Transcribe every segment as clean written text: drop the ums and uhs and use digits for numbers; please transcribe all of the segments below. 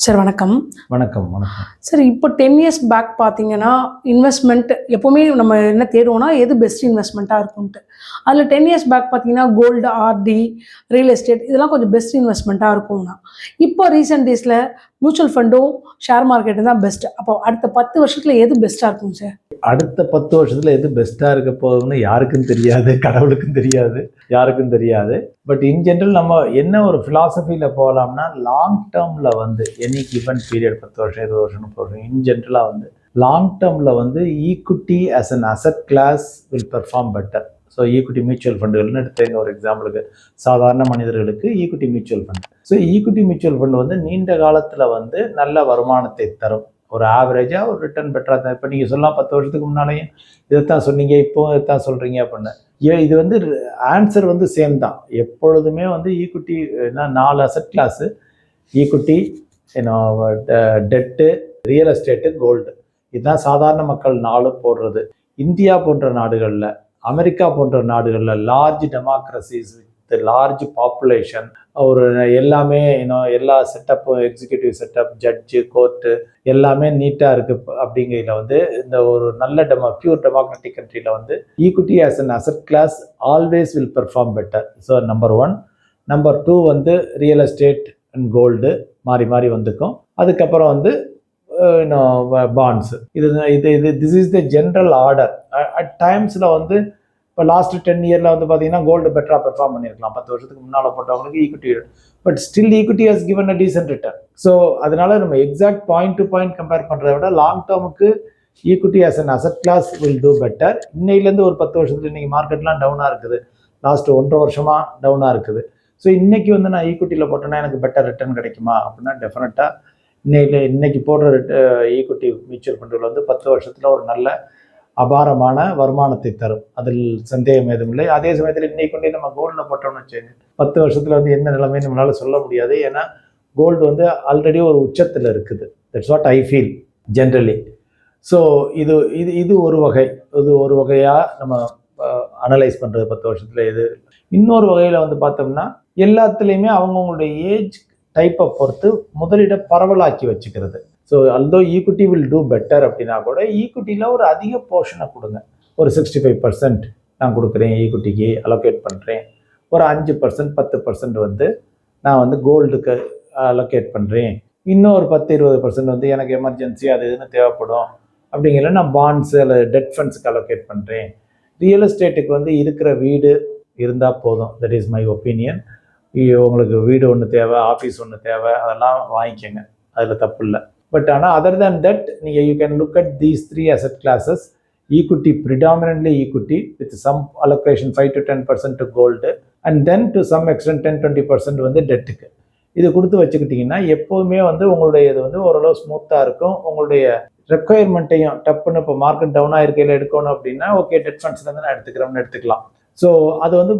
Sir வணக்கம். வணக்கம், வணக்கம். சார் இப்போ 10 இயர்ஸ் பேக் பார்த்தீங்கன்னா, இன்வெஸ்ட்மெண்ட் எப்பவுமே நம்ம என்ன தேடுவோம்னா, எது பெஸ்ட் இன்வெஸ்ட்மெண்ட்டா இருக்குன்ட்டு. அதில 10 இயர்ஸ் பேக் பார்த்தீங்கன்னா, கோல்டு, ஆர்டி, ரியல் எஸ்டேட் இதெல்லாம் கொஞ்சம் பெஸ்ட் இன்வெஸ்ட்மெண்ட்டா இருக்கும்னா. இப்போ ரீசென்ட் டேஸ்ல மியூச்சுவல் ஃபண்டும், ஷேர் மார்க்கெட்டும் தான் பெஸ்ட். அப்போ அடுத்த 10 வருஷத்துல எது பெஸ்ட்டா இருக்கும் சார்? அடுத்த 10 வருஷத்துல எது பெஸ்ட்டா இருக்க போகுதுன்னு யாருக்கும் தெரியாது. கடவுளுக்கும் தெரியாது. யாருக்கும் தெரியாது. பட் இன் ஜெனரல் நம்ம என்ன ஒரு ஃபிலாசபியில் போகலாம்னா, லாங் டேர்மில் வந்து எனி கிவன் பீரியட் 10 வருஷம் 20 வருஷம் 30 வருஷம் இன் ஜென்ரலாக வந்து லாங் டேர்மில் வந்து equity as an asset class will perform better. So equity mutual ஃபண்டுகள்னு எடுத்துங்க ஒரு எக்ஸாம்பிளுக்கு, சாதாரண மனிதர்களுக்கு equity mutual fund. So equity mutual fund வந்து நீண்ட காலத்தில் வந்து நல்ல வருமானத்தை தரும். ஒரு ஆவரேஜாக ஒரு ரிட்டர்ன் பெட்டராக தான். இப்போ நீங்கள் சொல்லலாம் 10 வருஷத்துக்கு முன்னாலேயும் இதைத்தான் சொன்னீங்க, இப்போவும் இதைத்தான் சொல்கிறீங்க அப்படின்னு. இது வந்து ஆன்சர் வந்து சேம் தான். எப்பொழுதுமே வந்து equity 4 asset class: equity, debt, real estate, gold. இதுதான் சாதாரண மக்கள் 4 போடுறது. இந்தியா போன்ற நாடுகளில், அமெரிக்கா போன்ற நாடுகளில் large democracies with large population, ஒரு எல்லாமே எல்லா செட்டப்பும், எக்ஸிக்யூட்டிவ் செட்டப், ஜட்ஜு, கோர்ட்டு எல்லாமே நீட்டாக இருக்குது. அப்படிங்கிறதுல வந்து இந்த ஒரு நல்ல பியூர் டெமோக்ராட்டிக் கண்ட்ரியில் வந்து equity as an asset class always will perform better. So number 1. Number 2 வந்து ரியல் எஸ்டேட் அண்ட் கோல்டு மாறி மாறி வந்துக்கும். அதுக்கப்புறம் வந்து bonds. This is the general order. At டைம்ஸில் வந்து இப்போ லாஸ்ட் 10 இயரில் வந்து பார்த்தீங்கன்னா கோல்டு பெட்டராக பெர்ஃபார்ம் பண்ணியிருக்கலாம். 10 வருஷத்துக்கு முன்னால் போட்டவங்களுக்கு equity, but still equity has given a decent return. So அதனால நம்ம exact point to point compare பண்ணுறத விட லாங் டேர்முக்கு equity as an asset class will do better. இன்னையிலேருந்து ஒரு 10 வருஷத்துல இன்றைக்கி மார்க்கெட்லாம் டவுனாக இருக்குது. லாஸ்ட் 1.5 வருஷமாக டவுனாக இருக்குது. ஸோ இன்றைக்கி வந்து நான் ஈக்விட்டியில் போட்டேன்னா எனக்கு பெட்டர் ரிட்டர்ன் கிடைக்குமா அப்படின்னா டெஃபினட்டாக இன்னைக்கு போடுற ஈக்விட்டி மியூச்சுவல் ஃபண்டில் வந்து 10 வருஷத்தில் ஒரு நல்ல அபாரமான வருமானத்தை தரும். அதில் சந்தேகம் எதுவும் இல்லை. அதே சமயத்தில் இன்னைக்கு கொண்டே நம்ம கோல்டில் போட்டோம்னு வச்சுங்க, 10 வருஷத்தில் வந்து என்ன நிலைமை நம்மளால சொல்ல முடியாது. ஏன்னா கோல்டு வந்து ஆல்ரெடி ஒரு உச்சத்தில் இருக்குது. That's what I feel generally. So இது இது இது ஒரு வகை. இது ஒரு வகையாக நம்ம அனலைஸ் பண்ணுறது 10 வருஷத்தில் எது. இன்னொரு வகையில் வந்து பார்த்தோம்னா, எல்லாத்துலேயுமே அவங்கவுங்களுடைய ஏஜ் டைப்பை பொறுத்து முதலீட பரவலாக்கி வச்சுக்கிறது. So although equity will do better அப்படின்னா கூட ஈக்விட்டியில் ஒரு அதிக போர்ஷனை கொடுங்க. ஒரு 65% நான் கொடுக்குறேன், ஈக்விட்டிக்கு அலோகேட் பண்ணுறேன். ஒரு 5% 10% வந்து நான் வந்து கோல்டுக்கு அலோகேட் பண்ணுறேன். இன்னொரு 10-20% வந்து எனக்கு எமர்ஜென்சி அது இதுன்னு தேவைப்படும் அப்படிங்கிற நான் பாண்ட்ஸு அல்லது டெட் ஃபண்ட்ஸுக்கு அலோகேட் பண்ணுறேன். ரியல் எஸ்டேட்டுக்கு வந்து இருக்கிற வீடு இருந்தால் போதும். That is my opinion. உங்களுக்கு வீடு ஒன்று தேவை, ஆஃபீஸ் ஒன்று தேவை, அதெல்லாம் வாங்கிக்கோங்க, அதில் தப்பு இல்லை. பட் ஆனால் அதர் தேன் தட் நீங்கள் you can look at these 3 asset classes. Equity, predominantly equity with some allocation 5 to 10% to gold, and then to some extent 10-20% வந்து டெட்டுக்கு. இது கொடுத்து வச்சுக்கிட்டிங்கன்னா எப்போவுமே வந்து உங்களுடைய இது வந்து ஓரளவு ஸ்மூத்தாக இருக்கும். உங்களுடைய ரெக்குயர்மெண்ட்டையும் டப்புன்னு இப்போ மார்க்கெட் டவுனாக இருக்கையில் எடுக்கணும் அப்படின்னா ஓகே, டெட் ஃபண்ட்ஸ்லேருந்து நான் எடுத்துக்கிறோம்னு எடுத்துக்கலாம். ஸோ அது வந்து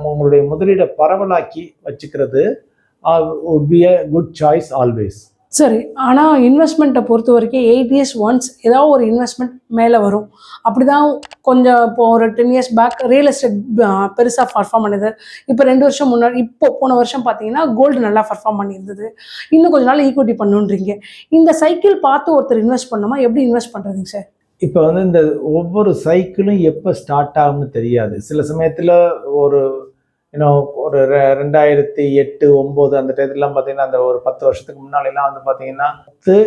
உங்களுடைய முதலீடை பரவலாக்கி வச்சுக்கிறது would be a good choice always. சரி, ஆனால் இன்வெஸ்ட்மெண்ட்டை பொறுத்த வரைக்கும் 8 இயர்ஸ் ஒன்ஸ் ஏதாவது ஒரு இன்வெஸ்ட்மெண்ட் மேலே வரும். அப்படி தான் கொஞ்சம் இப்போ ஒரு 10 இயர்ஸ் பேக் ரியல் எஸ்டேட் பெருசாக பர்ஃபார்ம் பண்ணுது. இப்போ 2 வருஷம் முன்னாடி, இப்போ போன வருஷம் பார்த்தீங்கன்னா கோல்டு நல்லா பர்ஃபார்ம் பண்ணியிருந்தது. இன்னும் கொஞ்ச நாள் ஈக்விட்டி பண்ணுன்றீங்க. இந்த சைக்கிள் பார்த்து ஒருத்தர் இன்வெஸ்ட் பண்ணோமா, எப்படி இன்வெஸ்ட் பண்ணுறதுங்க சார்? இப்போ வந்து இந்த ஒவ்வொரு சைக்கிளும் எப்போ ஸ்டார்ட் ஆகும்னு தெரியாது. சில சமயத்தில் ஒரு ஒரு 2008, 2009 அந்த டயத்துலாம் பார்த்தீங்கன்னா, அந்த ஒரு 10 வருஷத்துக்கு முன்னாலெல்லாம் வந்து பார்த்தீங்கன்னா,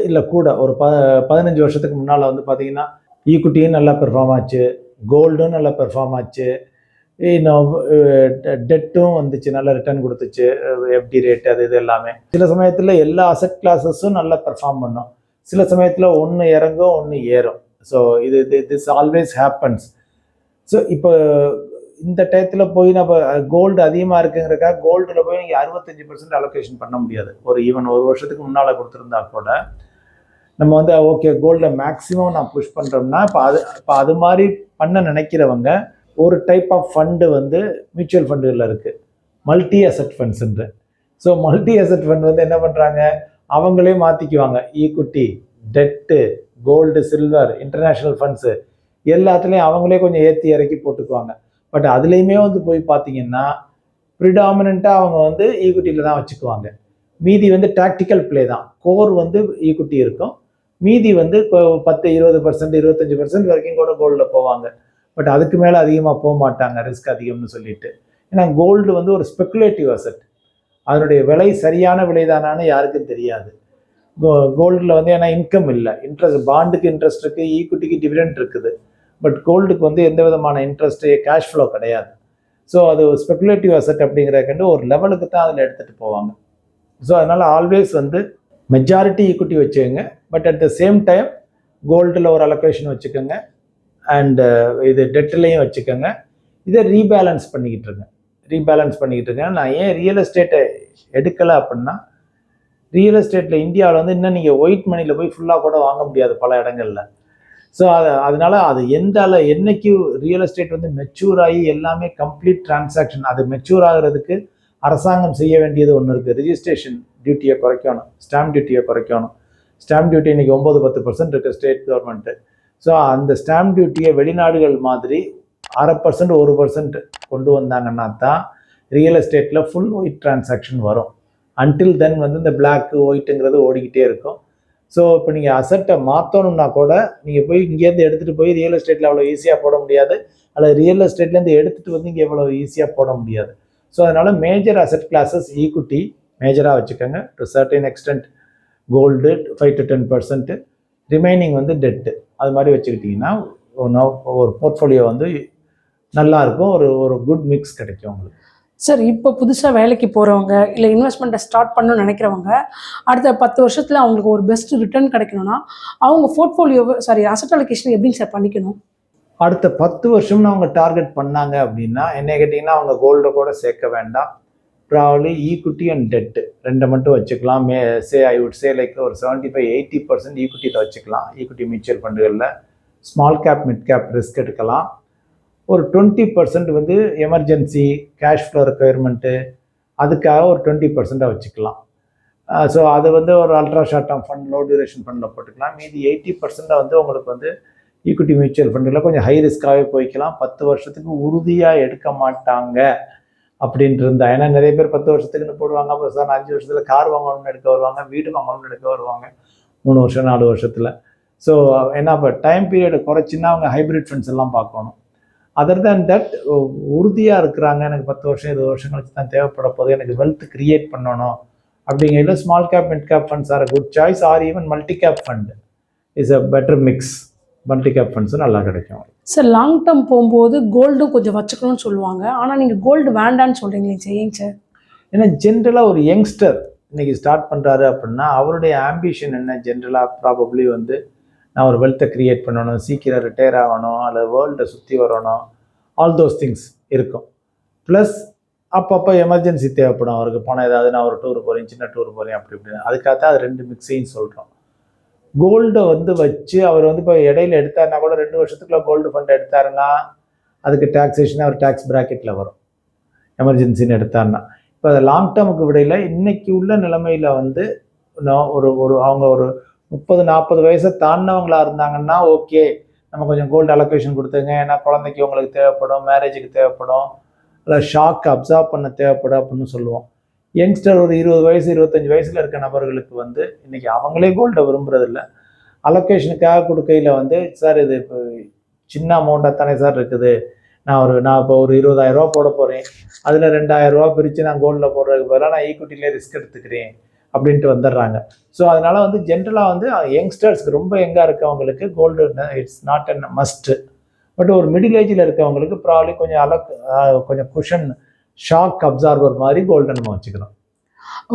இல்லை கூட ஒரு 15 வருஷத்துக்கு முன்னால் வந்து பார்த்தீங்கன்னா ஈக்விட்டியும் நல்லா பெர்ஃபார்ம் ஆச்சு, கோல்டும் நல்லா பெர்ஃபார்ம் ஆச்சு, டெட்டும் வந்துச்சு, நல்லா ரிட்டர்ன் கொடுத்துச்சு, எஃப்டி ரேட்டு அது இது எல்லாமே. சில சமயத்தில் எல்லா அசட் கிளாஸஸும் நல்லா பெர்ஃபார்ம் பண்ணும். சில சமயத்தில் ஒன்று இறங்கும், ஒன்று ஏறும். So this always happens. So இப்போ இந்த டயத்தில் போய் நம்ம கோல்டு அதிகமாக இருக்குங்கிறக்காக கோல்டில் போய் நீங்கள் 65% அலோகேஷன் பண்ண முடியாது. ஈவன் ஒரு வருஷத்துக்கு முன்னால் கொடுத்துருந்தா கூட நம்ம வந்து ஓகே கோல்டை மேக்ஸிமம் நான் புஷ் பண்ணுறோம்னா, இப்போ அது மாதிரி பண்ண நினைக்கிறவங்க ஒரு டைப் ஆஃப் ஃபண்டு வந்து மியூச்சுவல் ஃபண்டுகளில் இருக்குது, மல்டி அசட் ஃபண்ட்ஸுன்ற. ஸோ மல்டி அசட் ஃபண்ட் வந்து என்ன பண்ணுறாங்க, அவங்களே மாற்றிக்குவாங்க. Equity, debt, gold, silver, international funds எல்லாத்துலேயும் அவங்களே கொஞ்சம் ஏற்றி இறக்கி போட்டுக்குவாங்க. பட் அதுலேயுமே வந்து போய் பார்த்தீங்கன்னா ப்ரிடாமினண்ட்டாக அவங்க வந்து ஈக்விட்டியில் தான் வச்சுக்குவாங்க. மீதி வந்து டாக்டிக்கல் பிளே தான். கோர் வந்து ஈக்விட்டி இருக்கும், மீதி வந்து இப்போ 10-20% 25% வரைக்கும் கூட கோல்டில் போவாங்க. பட் அதுக்கு மேலே அதிகமாக போக மாட்டாங்க, ரிஸ்க் அதிகம்னு சொல்லிட்டு. ஏன்னா கோல்டு வந்து ஒரு ஸ்பெக்குலேட்டிவ் அசெட், அதனுடைய விலை சரியான விலைதானான்னு யாருக்கும் தெரியாது. கோல்டில் வந்து ஏன்னா இன்கம் இல்லை, இன்ட்ரெஸ்ட், பாண்டுக்கு இன்ட்ரெஸ்ட் இருக்குது, ஈக்விட்டிக்கு டிவிடெண்ட் இருக்குது, பட் கோல்டுக்கு வந்து எந்த விதமான இன்ட்ரெஸ்ட்டு கேஷ் ஃப்ளோ கிடையாது. ஸோ அது ஸ்பெக்குலேட்டிவ் அசெட் அப்படிங்கிறதுக்கு ஒரு லெவலுக்கு தான் அதில் எடுத்துகிட்டு போவாங்க. ஸோ அதனால் ஆல்வேஸ் வந்து மெஜாரிட்டி ஈக்விட்டி வச்சுக்கோங்க, but at the same time கோல்டில் ஒரு அலோகேஷன் வச்சுக்கோங்க, அண்டு இது டெட்லையும் வச்சுக்கோங்க. இதை ரீபேலன்ஸ் பண்ணிக்கிட்டு இருங்க. நான் ஏன் ரியல் எஸ்டேட்டை எடுக்கலை அப்படின்னா, ரியல் எஸ்டேட்டில் இந்தியாவில் வந்து இன்னும் நீங்கள் ஒயிட் மணியில் போய் ஃபுல்லாக கூட வாங்க முடியாது பல இடங்களில். ஸோ அதனால அது என்னைக்கு ரியல் எஸ்டேட் வந்து மெச்சூர் ஆகி எல்லாமே கம்ப்ளீட் டிரான்சாக்ஷன், அது மெச்சூர் ஆகிறதுக்கு அரசாங்கம் செய்ய வேண்டியது ஒன்று இருக்குது. ரிஜிஸ்ட்ரேஷன் டியூட்டியை குறைக்கணும், ஸ்டாம்ப் டியூட்டியை குறைக்கணும். ஸ்டாம்ப் டியூட்டி இன்றைக்கி 9-10% இருக்குது ஸ்டேட் கவர்மெண்ட்டு. ஸோ அந்த ஸ்டாம்ப் டியூட்டியை வெளிநாடுகள் மாதிரி 0.5% 1% கொண்டு வந்தாங்கன்னா தான் ரியல் எஸ்டேட்டில் ஃபுல் ஒயிட் டிரான்சாக்ஷன் வரும். அன்டில் தென் வந்து இந்த பிளாக்கு ஒயிட்டுங்கிறது ஓடிக்கிட்டே இருக்கும். ஸோ இப்போ நீங்கள் அசட்டை மாற்றணும்னா கூட நீங்கள் போய் இங்கேருந்து எடுத்துகிட்டு போய் ரியல் எஸ்டேட்டில் அவ்வளோ ஈஸியாக போட முடியாது, அல்லது ரியல் எஸ்டேட்லேருந்து எடுத்துகிட்டு வந்து இங்கே எவ்வளோ ஈஸியாக போட முடியாது. ஸோ அதனால் மேஜர் அசெட் கிளாஸஸ் ஈக்விட்டி மேஜராக வச்சுக்கோங்க, to certain extent gold 5-10%, remaining வந்து டெட்டு, அது மாதிரி வச்சுக்கிட்டிங்கன்னா ஒரு போர்ட்ஃபோலியோ வந்து நல்லாயிருக்கும், ஒரு குட் மிக்ஸ் கிடைக்கும் உங்களுக்கு. சார், இப்போ புதுசாக வேலைக்கு போகிறவங்க இல்லை இன்வெஸ்ட்மெண்ட்டை ஸ்டார்ட் பண்ணணும்னு நினைக்கிறவங்க அடுத்த 10 வருஷத்தில் அவங்களுக்கு ஒரு பெஸ்ட் ரிட்டர்ன் கிடைக்கணும்னா அவங்க அசெட் அலோகேஷன் எப்படிங்க சார் பண்ணிக்கணும்? அடுத்த 10 வருஷம்னு அவங்க டார்கெட் பண்ணாங்க அப்படின்னா என்ன கேட்டிங்கன்னா, அவங்க கோல்டை கூட சேர்க்க வேண்டாம், ப்ராபப்லி ஈக்விட்டி அண்ட் டெட்டு ரெண்டை மட்டும் வச்சுக்கலாம். ஐ வுட் சே லைக் ஒரு 75-80% ஈக்விட்டியில் வச்சுக்கலாம். ஈக்விட்டி மியூச்சுவல் ஃபண்டுகளில் small cap mid cap risk எடுக்கலாம். ஒரு 20% வந்து எமர்ஜென்சி கேஷ் ஃப்ளோ ரெக்குயர்மெண்ட்டு, அதுக்காக ஒரு 20% வச்சுக்கலாம். ஸோ அது வந்து ஒரு ultra short term fund, low duration ஃபண்டில் போட்டுக்கலாம். மீதி 80% வந்து உங்களுக்கு வந்து ஈக்விட்டி மியூச்சுவல் ஃபண்டில் கொஞ்சம் ஹை ரிஸ்க்காகவே போய்க்கலாம். 10 வருஷத்துக்கு உறுதியாக எடுக்க மாட்டாங்க அப்படின்ட்டு இருந்தா. ஏன்னா நிறைய பேர் 10 வருஷத்துக்குன்னு போடுவாங்க, அப்புறம் சார் 5 வருஷத்தில் கார் வாங்கணும்னு எடுக்க வருவாங்க, வீடு வாங்கணும்னு எடுக்க வருவாங்க 3 வருஷம் 4 வருஷத்தில். ஸோ ஏன்னா இப்போ டைம் பீரியடை குறைச்சின்னா அவங்க ஹைப்ரிட் ஃபண்ட்ஸ் எல்லாம் பார்க்கணும். அதர் தேன் தட் உறுதியாக இருக்கிறாங்க, எனக்கு 10 வருஷம் 20 வருஷம் கழிச்சு தான் தேவைப்பட போது, எனக்கு வெல்த் கிரியேட் பண்ணணும் அப்படிங்கிறதுல small cap mid cap funds are a good choice, or even multi cap fund is a better mix. Multi cap ஃபண்ட்ஸும் நல்லா கிடைக்கும். சார், லாங் டேர்ம் போகும்போது கோல்டும் கொஞ்சம் வச்சுக்கணும்னு சொல்லுவாங்க, ஆனால் நீங்கள் கோல்டு வேண்டான்னு சொல்கிறீங்களே சார், ஏங்க சார்? ஏன்னா ஜென்ரலாக ஒரு யங்ஸ்டர் இன்னைக்கு ஸ்டார்ட் பண்ணுறாரு அப்படின்னா அவருடைய ஆம்பிஷன் என்ன, ஜென்ரலாக ப்ராபப்ளி வந்து நான் ஒரு வெல்த்தை க்ரியேட் பண்ணணும், சீக்கிரம் ரிட்டையர் ஆகணும், அல்லது வேர்ல்டை சுற்றி வரணும், ஆல் தோஸ் திங்ஸ் இருக்கும். ப்ளஸ் அப்பப்போ எமர்ஜென்சி தேவைப்படும் அவருக்கு, பணம் ஏதாவது, நான் ஒரு டூர் போகிறேன், சின்ன டூர் போகிறேன் அப்படி இப்படின்னு, அதுக்காக தான் அது 2 மிக்ஸையும் சொல்கிறோம். கோல்டை வந்து வச்சு அவர் வந்து இப்போ இடையில எடுத்தாருன்னா கூட 2 வருஷத்துக்குள்ள கோல்டு ஃபண்ட் எடுத்தாருன்னா அதுக்கு டாக்ஸேஷன் அவர் டேக்ஸ் ப்ராக்கெட்டில் வரும், எமர்ஜென்சின்னு எடுத்தாருன்னா. இப்போ அதை லாங் டேர்முக்கு விடையில் இன்னைக்கு உள்ள நிலைமையில் வந்து அவங்க ஒரு 30-40 வயசை தாண்டினவங்களா இருந்தாங்கன்னா ஓகே, நம்ம கொஞ்சம் கோல்டு அலோகேஷன் கொடுத்துங்க, ஏன்னா குழந்தைக்கு உங்களுக்கு தேவைப்படும், மேரேஜுக்கு தேவைப்படும், இல்லை ஷாக் அப்சார்ப் பண்ண தேவைப்படும் அப்படின்னு சொல்லுவோம். யங்ஸ்டர் ஒரு 20 வயசு 25 வயசில் இருக்க நபர்களுக்கு வந்து இன்றைக்கி அவங்களே கோல்டை விரும்புறதில்ல. அலோகேஷனுக்காக கொடுக்கையில் வந்து சார் இது இப்போ சின்ன அமௌண்ட்டாக தானே சார் இருக்குது, நான் இப்போ ஒரு 20,000 ரூபா போட போகிறேன், அதில் 2,000 ரூபா பிரித்து நான் கோல்டில் போடுறதுக்கு பதிலாக நான் ஈக்விட்டிலே ரிஸ்க் எடுத்துக்கிறேன் அப்படின்ட்டு வந்துடுறாங்க. ஸோ அதனால் வந்து ஜென்ரலாக வந்து யங்ஸ்டர்ஸ்க்கு ரொம்ப யங்காக இருக்கவங்களுக்கு gold it's not a must. But ஒரு மிடில் ஏஜில் இருக்கவங்களுக்கு ப்ராப்ளி கொஞ்சம் குஷன் ஷாக் அப்சார்பர் மாதிரி கோல்டு நம்ம வச்சுக்கணும்.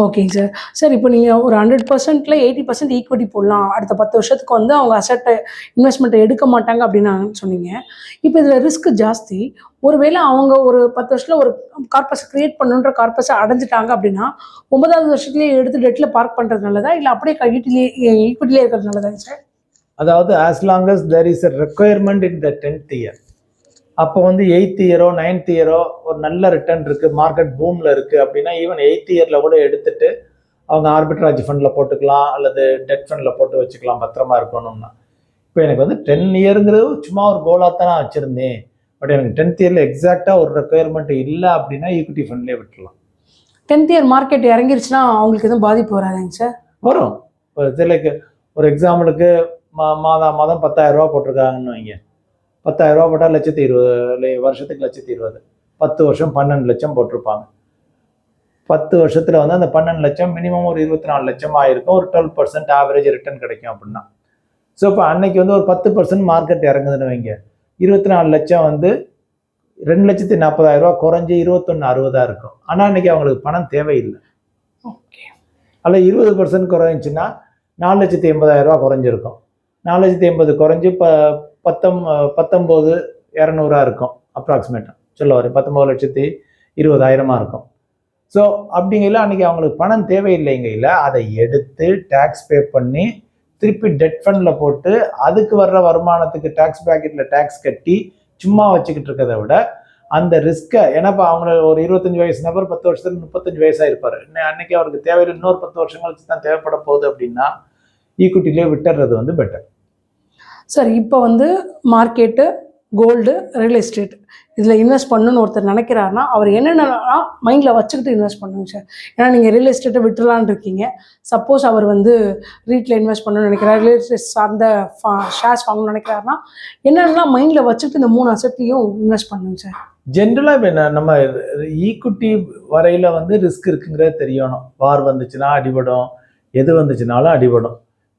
ஓகேங்க சார். சார், இப்போ நீங்கள் ஒரு 100%ல 80% ஈக்விட்டி போடலாம், அடுத்த 10 வருஷத்துக்கு வந்து அவங்க இன்வெஸ்ட்மெண்ட்டை எடுக்க மாட்டாங்க அப்படின்னு சொன்னீங்க. இப்போ இதில் ரிஸ்க் ஜாஸ்தி. ஒருவேளை அவங்க ஒரு 10 வருஷத்தில் ஒரு கார்பஸை கிரியேட் பண்ணுன்ற கார்பஸை அடைஞ்சிட்டாங்க அப்படின்னா 9வது வருஷத்துலேயே எடுத்து டெட்டில் பார்க் பண்ணுறது நல்லதா, இல்லை அப்படியே ஈக்விட்டிலே இருக்கிறது நல்லதாங்க சார்? அதாவது as long as there is a requirement in the 10th year, அப்போ வந்து 8th இயரோ 9th இயரோ ஒரு நல்ல ரிட்டர்ன் இருக்குது, மார்க்கெட் பூமில் இருக்குது அப்படின்னா ஈவன் 8th இயரில் கூட எடுத்துட்டு அவங்க ஆர்பிட்ராஜ் ஃபண்டில் போட்டுக்கலாம், அல்லது டெட் ஃபண்டில் போட்டு வச்சுக்கலாம் பத்திரமா இருக்கணும்னா. இப்போ எனக்கு வந்து 10 இயருங்கிறது சும்மா ஒரு கோலாக தான் நான் வச்சுருந்தேன், பட் எனக்கு 10th இயரில் எக்ஸாக்டாக ஒரு ரெக்குயர்மெண்ட் இல்லை அப்படின்னா ஈக்விட்டி ஃபண்ட்லேயே விட்டுலாம். 10th இயர் மார்க்கெட் இறங்கிருச்சுன்னா அவங்களுக்கு எதுவும் பாதிப்பு வராதுங்க சார்? வரும். இப்போ சிலக்கு ஒரு எக்ஸாம்பிளுக்கு மாதம் 10,000 ரூபா போட்டிருக்காங்கன்னு வைங்க. 10,000 ரூபா போட்டால் 1,20,000, வருஷத்துக்கு 1,20,000, 10 வருஷம் 12 லட்சம் போட்டிருப்பாங்க. 10 வருஷத்துல வந்து அந்த 12 லட்சம் மினிமம் ஒரு 24 லட்சம் ஆயிருக்கும். ஒரு 12% ஆவரேஜ் ரிட்டர்ன் கிடைக்கும் அப்படின்னா. ஸோ இப்போ அன்னைக்கு வந்து ஒரு 10% மார்க்கெட் இறங்குதுன்னு வைங்க. 24 லட்சம் வந்து 2,40,000 ரூபா குறைஞ்சி 21,60,000 இருக்கும். ஆனால் அன்னைக்கு அவங்களுக்கு பணம் தேவையில்லை. ஓகே. அதில் 20% குறைஞ்சிச்சுன்னா 4,80,000 ரூபா குறைஞ்சிருக்கும். 4,80,000 குறைஞ்சி 19,200 இருக்கும் அப்ராக்சிமேட்டாக. சொல்ல வரும் 19,20,000 இருக்கும். ஸோ அப்படிங்கல அன்றைக்கி அவங்களுக்கு பணம் தேவையில்லைங்கல, அதை எடுத்து டேக்ஸ் பே பண்ணி திருப்பி டெட் ஃபண்டில் போட்டு அதுக்கு வர்ற வருமானத்துக்கு டேக்ஸ் பேக்கெட்டில் டேக்ஸ் கட்டி சும்மா வச்சுக்கிட்டு இருக்கிறத விட அந்த ரிஸ்க்கை, ஏன்னாப்பா அவங்க ஒரு 25 வயசு நபர் 10 வருஷத்துல 35 வயசாக இருப்பார். அன்னைக்கு அவருக்கு தேவையில்லை, இன்னொரு 10 வருஷம் கழிச்சு தான் தேவைப்பட போகுது அப்படின்னா ஈக்குவிட்டிலே விட்டுறது வந்து பெட்டர். சார் இப்போ வந்து மார்க்கெட்டு, கோல்டு, ரியல் எஸ்டேட் இதில் இன்வெஸ்ட் பண்ணணும்னு ஒருத்தர் நினைக்கிறாருன்னா அவர் என்னென்னலாம் மைண்டில் வச்சுக்கிட்டு இன்வெஸ்ட் பண்ணுங்க சார்? ஏன்னா நீங்கள் ரியல் எஸ்டேட்டை விட்டுலான்னு இருக்கீங்க. சப்போஸ் அவர் வந்து ரீட்டில் இன்வெஸ்ட் பண்ணணும்னு நினைக்கிறார், ரியல் எஸ்டேட் சார்ந்த ஷேர்ஸ் வாங்கணும்னு நினைக்கிறாருன்னா என்னென்னலாம் மைண்டில் வச்சுக்கிட்டு இந்த 3 அசெட்லையும் இன்வெஸ்ட் பண்ணுங்க சார்? ஜென்ரலாக இப்போ நம்ம ஈக்குவிட்டி வரையில் வந்து ரிஸ்க் இருக்குங்கிறது தெரியணும். வார் வந்துச்சுன்னா அடிபடும், எது வந்துச்சுனாலும் அடிபடும்.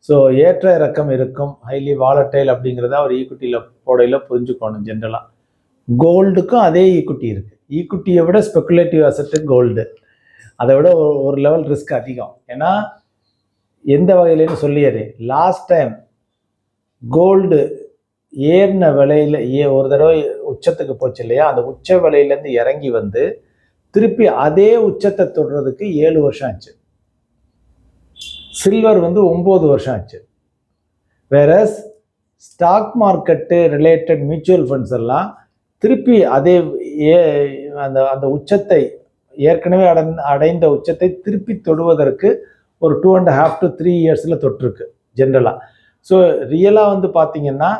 ஸோ ஏற்ற இறக்கம் இருக்கும், ஹைலி வாலட்டைல் அப்படிங்கிறத அவர் ஈக்குவிட்டியில் போடையில் புரிஞ்சுக்கணும். ஜென்ரலாக கோல்டுக்கும் அதே ஈக்குவிட்டி இருக்குது. ஈக்குவிட்டியை விட ஸ்பெகுலேட்டிவ் அசெட்டு கோல்டு, அதை விட ஒரு லெவல் ரிஸ்க் அதிகம். ஏன்னா எந்த வகையிலேன்னு சொல்லிடுறேன், லாஸ்ட் டைம் கோல்டு ஏறின விலையில் ஒரு தடவை உச்சத்துக்கு போச்சு இல்லையா, அந்த உச்ச விலையிலேருந்து இறங்கி வந்து திருப்பி அதே உச்சத்தை தொடுறதுக்கு 7 வருஷம் ஆச்சு. சில்வர் வந்து 9 வருஷம் ஆச்சு. வேற stock market related mutual funds எல்லாம் திருப்பி அதே அந்த உச்சத்தை, ஏற்கனவே அடைந்த உச்சத்தை திருப்பி தொடுவதற்கு ஒரு 2.5 to 3 இயர்ஸில் தொட்டிருக்கு ஜென்ரலாக. ஸோ ரியலாக வந்து பார்த்தீங்கன்னா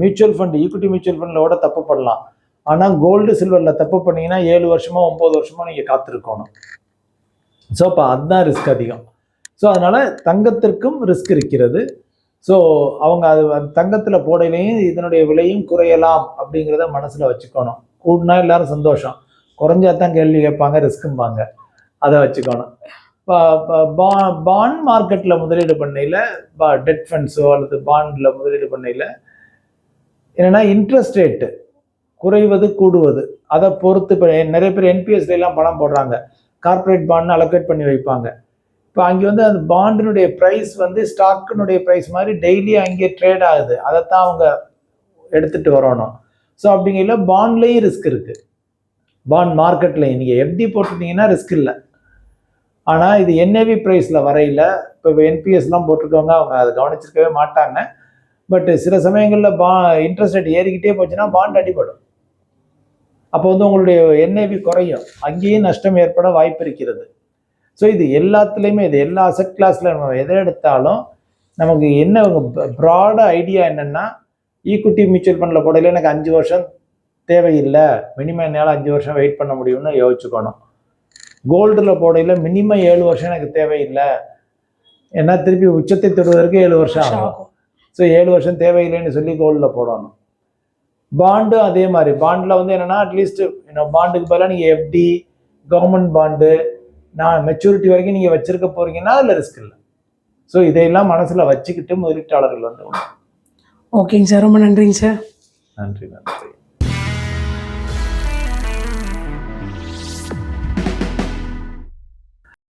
மியூச்சுவல் ஃபண்ட், ஈக்விட்டி மியூச்சுவல் ஃபண்டில் தப்பு பண்ணலாம். ஆனால் கோல்டு சில்வரில் தப்பு பண்ணீங்கன்னா 7 வருஷமோ 9 வருஷமோ நீங்கள் காத்திருக்கணும். ஸோ அப்போ அதுதான் ரிஸ்க் அதிகம். ஸோ அதனால் தங்கத்திற்கும் ரிஸ்க் இருக்கிறது. ஸோ அவங்க அது தங்கத்தில் போடையிலையும் இதனுடைய விலையும் குறையலாம் அப்படிங்கிறத மனசில் வச்சுக்கணும். கூடுனா எல்லாரும் சந்தோஷம், குறைஞ்சா தான் கேள்வி கேட்பாங்க, ரிஸ்க்கும்பாங்க. அதை வச்சுக்கணும். பாண்ட் மார்க்கெட்டில் முதலீடு பண்ணையில், டெட் ஃபண்ட்ஸோ அல்லது பாண்டில் முதலீடு பண்ணையில் என்னென்னா இன்ட்ரெஸ்ட் ரேட்டு குறைவது கூடுவது அதை பொறுத்து. இப்போ நிறைய பேர் என்பிஎஸ்லாம் பணம் போடுறாங்க, கார்பரேட் பாண்ட்னு அலோகேட் பண்ணி வைப்பாங்க. இப்போ அங்கே வந்து அந்த பாண்டினுடைய ப்ரைஸ் வந்து ஸ்டாக்கினுடைய ப்ரைஸ் மாதிரி டெய்லி அங்கே ட்ரேட் ஆகுது, அதைத்தான் அவங்க எடுத்துகிட்டு வரணும். ஸோ அப்படிங்கிற பாண்ட்லேயும் ரிஸ்க் இருக்குது, பாண்ட் மார்க்கெட்லையும். நீங்கள் எஃப்டி போட்டுட்டீங்கன்னா ரிஸ்க் இல்லை. ஆனால் இது என்ஏவி ப்ரைஸில் வரையில் இப்போ என்பிஎஸ்லாம் போட்டிருக்கவங்க அவங்க அதை கவனிச்சிருக்கவே மாட்டாங்க. பட் சில சமயங்களில் இன்ட்ரெஸ்ட் ரேட் ஏறிக்கிட்டே போச்சுன்னா பாண்ட் அடிபடும். அப்போ வந்து உங்களுடைய என்ஏவி குறையும், அங்கேயும் நஷ்டம் ஏற்பட வாய்ப்பு இருக்கிறது. ஸோ இது எல்லாத்துலேயுமே, இது எல்லா அசெட் கிளாஸில் நம்ம எதை எடுத்தாலும் நமக்கு என்ன ப்ராடாக ஐடியா என்னென்னா, ஈக்விட்டி மியூச்சுவல் ஃபண்டில் போடையில் எனக்கு 5 வருஷம் தேவையில்லை, மினிமம் என்னால் 5 வருஷம் வெயிட் பண்ண முடியும்னு யோசிச்சுக்கணும். கோல்டில் போடையில் மினிமம் 7 வருஷம் எனக்கு தேவையில்லை, ஏன்னா திருப்பி உச்சத்தை தொடுவதற்கு 7 வருஷம் ஆகும். ஸோ 7 வருஷம் தேவையில்லைன்னு சொல்லி கோல்டில் போடணும். பாண்டு அதே மாதிரி, பாண்டில் வந்து என்னென்னா அட்லீஸ்ட் பாண்டுக்கு பதிலாக நீங்கள் எஃப்டி, கவர்மெண்ட் பாண்டு, மெச்சூரிட்டி வரைக்கும் நீங்கள் வச்சிருக்க போகிறீங்கன்னா அதில் ரிஸ்க் இல்லை. ஸோ இதையெல்லாம் மனசில் வச்சுக்கிட்டு முதலீட்டாளர்கள் வந்து. ஓகேங்க சார், ரொம்ப நன்றிங்க சார். நன்றி.